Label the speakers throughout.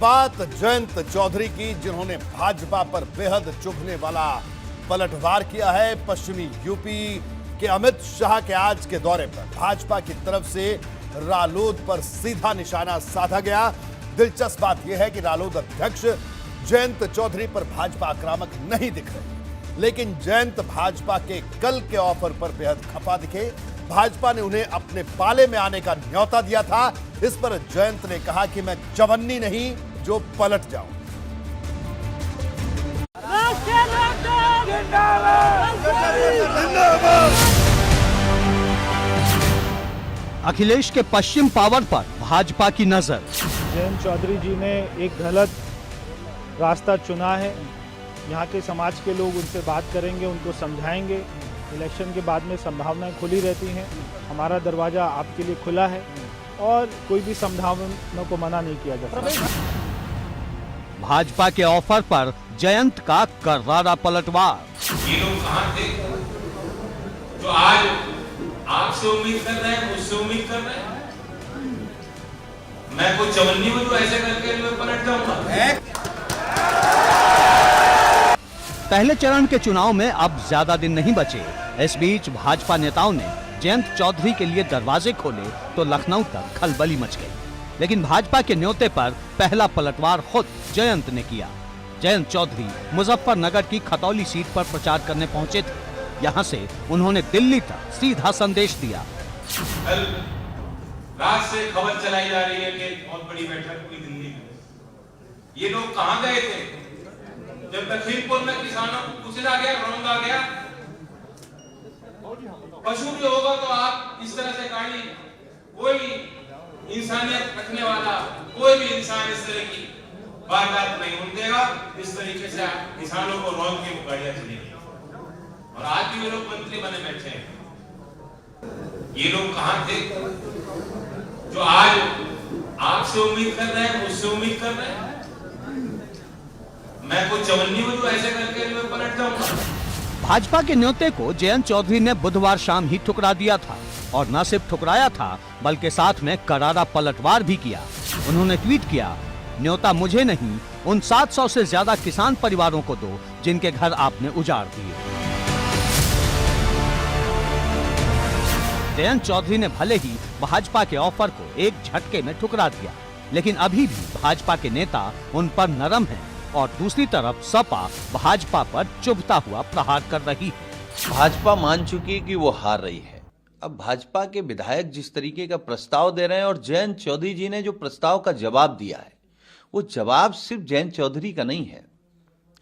Speaker 1: बात जयंत चौधरी की, जिन्होंने भाजपा पर बेहद चुभने वाला पलटवार किया है। पश्चिमी यूपी के अमित शाह के आज के दौरे पर भाजपा की तरफ से रालोद पर सीधा निशाना साधा गया। दिलचस्प बात यह है कि रालोद अध्यक्ष जयंत चौधरी पर भाजपा आक्रामक नहीं दिख रहे, लेकिन जयंत भाजपा के कल के ऑफर पर बेहद खफा दिखे। भाजपा ने उन्हें अपने पाले में आने का न्योता दिया था। इस पर जयंत ने कहा कि मैं चवन्नी नहीं जो पलट जाऊं।
Speaker 2: अखिलेश के पश्चिम पावर पर भाजपा की नजर।
Speaker 3: जयंत चौधरी जी ने एक गलत रास्ता चुना है। यहाँ के समाज के लोग उनसे बात करेंगे, उनको समझाएंगे। इलेक्शन के बाद में संभावनाएं खुली रहती हैं। हमारा दरवाजा आपके लिए खुला है और कोई भी संभावनाओं को मना नहीं किया जा सकता।
Speaker 2: भाजपा के ऑफर पर जयंत का करारा पलटवार।
Speaker 4: ये लोग कहां थे जो आज आपसे उम्मीद कर रहे हैं, मुझसे उम्मीद कर रहे हैं? मैं कोई चवन्नी हूं जो ऐसे करके मैं पलट जाऊंगा?
Speaker 2: पहले चरण के चुनाव में अब ज्यादा दिन नहीं बचे। इस बीच भाजपा नेताओं ने जयंत चौधरी के लिए दरवाजे खोले तो लखनऊ तक खलबली मच गई। लेकिन भाजपा के न्योते पर पहला पलटवार खुद जयंत ने किया। जयंत चौधरी मुजफ्फरनगर की खतौली सीट पर प्रचार करने पहुंचे थे। यहां से उन्होंने दिल्ली तक सीधा संदेश दिया।
Speaker 4: कल रात से खबर चलाई जा रही है कि बहुत बड़ी बैठक हुई दिल्ली में। ये लोग कहां गए थे जब लखीमपुर में किसानों को कुचला गया, रौंदा गया? पशु भी होगा तो आप इस तरह से कहानी, कोई इंसानियत रखने वाला कोई भी इंसान इस तरह की वारदात नहीं होने देगा। इस तरीके से किसानों को रौंद के मुकाबला चलेगी। और आज भी ये लोग मंत्री बने बैठे हैं। ये लोग कहां थे जो आज आपसे उम्मीद कर रहे हैं, मुझसे उम्मीद कर रहे हैं? मैं कोई चवन्नी हूं जो ऐसे करके मैं पलट जाऊंगा?
Speaker 2: भाजपा के न्योते को जयंत चौधरी ने बुधवार शाम ही ठुकरा दिया था, और न सिर्फ ठुकराया था बल्कि साथ में करारा पलटवार भी किया। उन्होंने ट्वीट किया, न्योता मुझे नहीं, उन 700 से ज्यादा किसान परिवारों को दो जिनके घर आपने उजाड़ दिए। जयंत चौधरी ने भले ही भाजपा के ऑफर को एक झटके में ठुकरा दिया, लेकिन अभी भी भाजपा के नेता उन पर नरम हैं और दूसरी तरफ सपा भाजपा पर चुभता हुआ प्रहार कर रही है।
Speaker 5: भाजपा मान चुकी है कि वो हार रही है। अब भाजपा के विधायक जिस तरीके का प्रस्ताव दे रहे हैं और जयंत चौधरी जी ने जो प्रस्ताव का जवाब दिया है, वो जवाब सिर्फ जयंत चौधरी का नहीं है,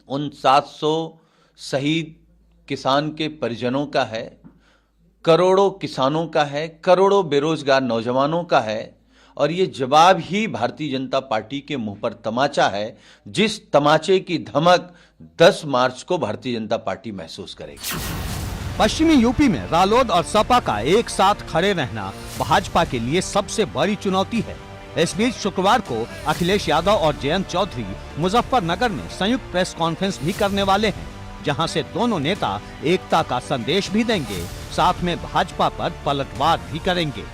Speaker 5: उन 700 शहीद किसान के परिजनों का है, करोड़ों किसानों का है, करोड़ों बेरोजगार नौजवानों का है। और ये जवाब ही भारतीय जनता पार्टी के मुंह पर तमाचा है, जिस तमाचे की धमक 10 मार्च को भारतीय जनता पार्टी महसूस करेगी।
Speaker 2: पश्चिमी यूपी में रालोद और सपा का एक साथ खड़े रहना भाजपा के लिए सबसे बड़ी चुनौती है। इस बीच शुक्रवार को अखिलेश यादव और जयंत चौधरी मुजफ्फरनगर में संयुक्त प्रेस कॉन्फ्रेंस भी करने वाले हैं, जहां से दोनों नेता एकता का संदेश भी देंगे, साथ में भाजपा पर पलटवार भी करेंगे।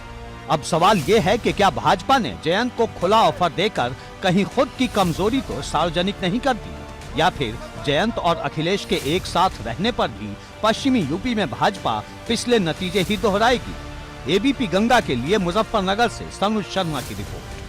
Speaker 2: अब सवाल ये है कि क्या भाजपा ने जयंत को खुला ऑफर देकर कहीं खुद की कमजोरी तो सार्वजनिक नहीं कर दी, या फिर जयंत और अखिलेश के एक साथ रहने पर भी पश्चिमी यूपी में भाजपा पिछले नतीजे ही दोहराएगी। एबीपी गंगा के लिए मुजफ्फरनगर से सनुज शर्मा की रिपोर्ट।